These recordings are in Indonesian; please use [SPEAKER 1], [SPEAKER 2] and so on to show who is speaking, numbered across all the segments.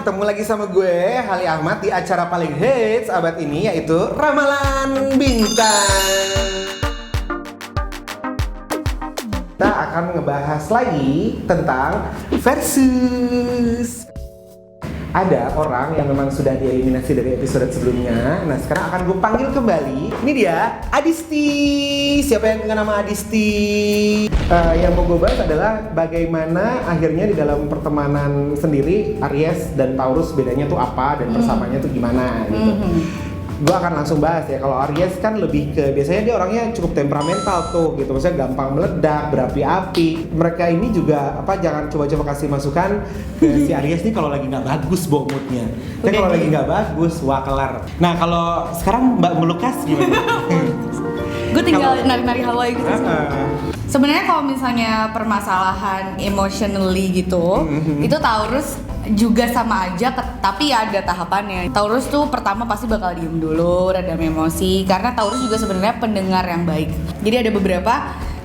[SPEAKER 1] ketemu lagi sama gue, Hali Ahmad, di acara paling hits abad ini, yaitu Ramalan Bintang. Kita akan ngebahas lagi tentang versus. Ada orang yang memang sudah dieliminasi dari episode sebelumnya. Nah, sekarang akan gue panggil kembali. Ini dia, Adisti. Siapa yang dengan nama Adisti? Yang mau gue bahas adalah bagaimana akhirnya di dalam pertemanan sendiri Aries dan Taurus bedanya tuh apa dan persamaannya tuh gimana gitu. Gue akan langsung bahas ya. Kalau Aries kan lebih ke, biasanya dia orangnya cukup temperamental tuh gitu, maksudnya gampang meledak, berapi-api. Mereka ini juga jangan coba-coba kasih masukan ke si Aries nih kalau lagi nggak bagus moodnya. Tapi kalau lagi nggak bagus, wah kelar. Nah kalau sekarang Mbak Melukas gimana?
[SPEAKER 2] Gue tinggal nari-nari Hawaii gitu sih. Sebenarnya kalau misalnya permasalahan emotionally gitu, itu Taurus juga sama aja, tapi ada tahapannya. Taurus tuh pertama pasti bakal diem dulu, redam emosi, karena Taurus juga sebenarnya pendengar yang baik. Jadi ada beberapa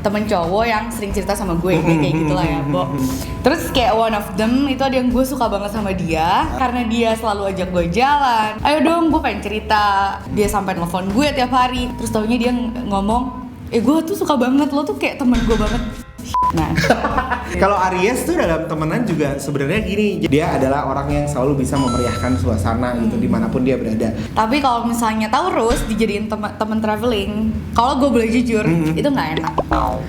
[SPEAKER 2] temen cowok yang sering cerita sama gue, kayak gitulah ya, Bo. Terus kayak one of them itu ada yang gue suka banget sama dia, karena dia selalu ajak gue jalan. Ayo dong, gue pengen cerita. Dia sampai nelfon gue tiap hari. Terus taunya dia ngomong, gue tuh suka banget, lo tuh kayak temen gue banget. Nah,
[SPEAKER 1] kalau Aries tuh dalam temenan juga sebenarnya gini, dia adalah orang yang selalu bisa memeriahkan suasana gitu dimanapun dia berada.
[SPEAKER 2] Tapi kalau misalnya Taurus dijadiin teman traveling, kalau gue boleh jujur, itu nggak enak.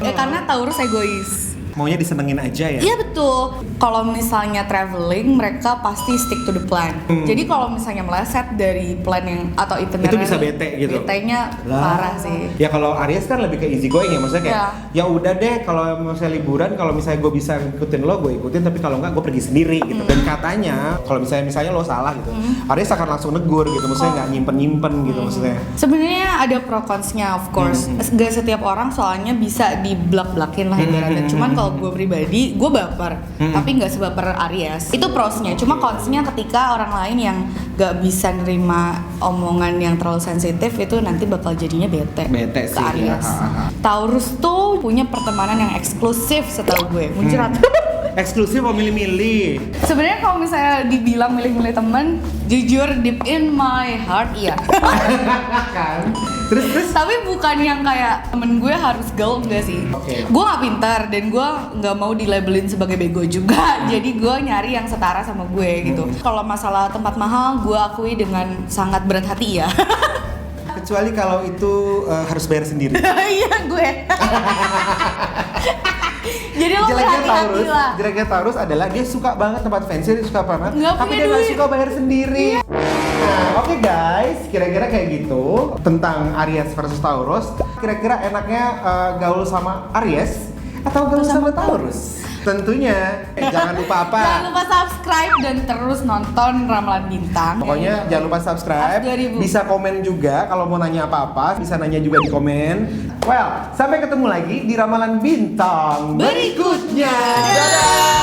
[SPEAKER 2] Karena Taurus egois.
[SPEAKER 1] Maunya disenengin aja ya?
[SPEAKER 2] Iya betul. Kalau misalnya traveling, mereka pasti stick to the plan. Jadi kalau misalnya meleset dari plan yang atau itinerary,
[SPEAKER 1] itu bisa bete gitu.
[SPEAKER 2] Betenya parah sih.
[SPEAKER 1] Ya kalau Aries kan lebih ke easy going ya, maksudnya kayak ya udah deh, kalau misalnya liburan, kalau misalnya gue bisa ngikutin lo, gue ikutin, tapi kalau enggak gue pergi sendiri gitu. Dan katanya kalau misalnya lo salah gitu, Aries akan langsung negur gitu, maksudnya nggak nyimpen gitu maksudnya.
[SPEAKER 2] Sebenarnya ada pro cons-nya of course. Gak setiap orang soalnya bisa di-blak-blakin lah ibaratnya. Cuman kalau gue pribadi, gue baper, tapi nggak sebaper Aries. Itu prosnya. Cuma consnya ketika orang lain yang nggak bisa nerima omongan yang terlalu sensitif, itu nanti bakal jadinya bete
[SPEAKER 1] Bete
[SPEAKER 2] ke
[SPEAKER 1] sih.
[SPEAKER 2] Aries. Taurus tuh punya pertemanan yang eksklusif setahu gue. Muncrat.
[SPEAKER 1] Eksklusif mau milih-milih.
[SPEAKER 2] Sebenarnya kalau misalnya dibilang milih-milih temen, jujur deep in my heart iya.
[SPEAKER 1] Kan? Terus?
[SPEAKER 2] Tapi bukan yang kayak temen gue harus gaul, enggak sih. Gue nggak pintar dan gue nggak mau dilabelin sebagai bego juga. Jadi gue nyari yang setara sama gue gitu. Kalau masalah tempat mahal, gue akui dengan sangat berat hati ya.
[SPEAKER 1] Kecuali kalau itu harus bayar sendiri.
[SPEAKER 2] Iya gue. Jadi lo berhati-hati lah.
[SPEAKER 1] Jeleknya Taurus adalah dia suka banget tempat fancy, dia suka banget,
[SPEAKER 2] Nggak
[SPEAKER 1] tapi
[SPEAKER 2] punya
[SPEAKER 1] dia nggak
[SPEAKER 2] duit.
[SPEAKER 1] suka bayar sendiri. Nah, oke guys, kira-kira kayak gitu tentang Aries versus Taurus. Kira-kira enaknya gaul sama Aries atau gaul sama Taurus? Tentunya jangan lupa apa?
[SPEAKER 2] Jangan lupa subscribe dan terus nonton Ramalan Bintang.
[SPEAKER 1] Pokoknya jangan lupa subscribe,
[SPEAKER 2] 2000.
[SPEAKER 1] bisa komen juga kalau mau nanya apa-apa, bisa nanya juga di komen. Well, sampai ketemu lagi di Ramalan Bintang berikutnya. Dadah!